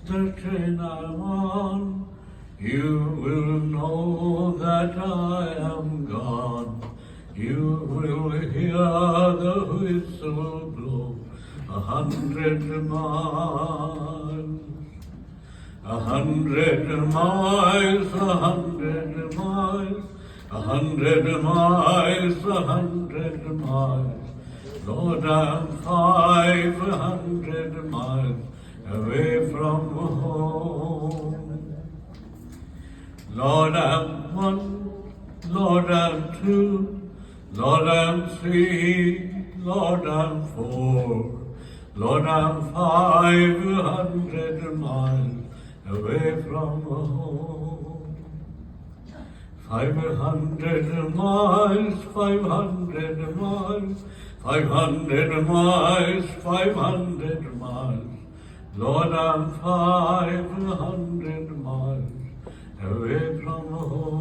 the train I'm on, you will know that I am gone. You will hear the whistle blow 100 miles. 100 miles, 100 miles, 100 miles, 100 miles. Lord, I'm 500 miles away from home. Lord, I'm one, Lord, I'm two, Lord, I'm three, Lord, I'm four, Lord, I'm 500 miles away from home. 500 miles, 500 miles, 500 miles, 500 miles. Lord, I'm 500 miles away from home.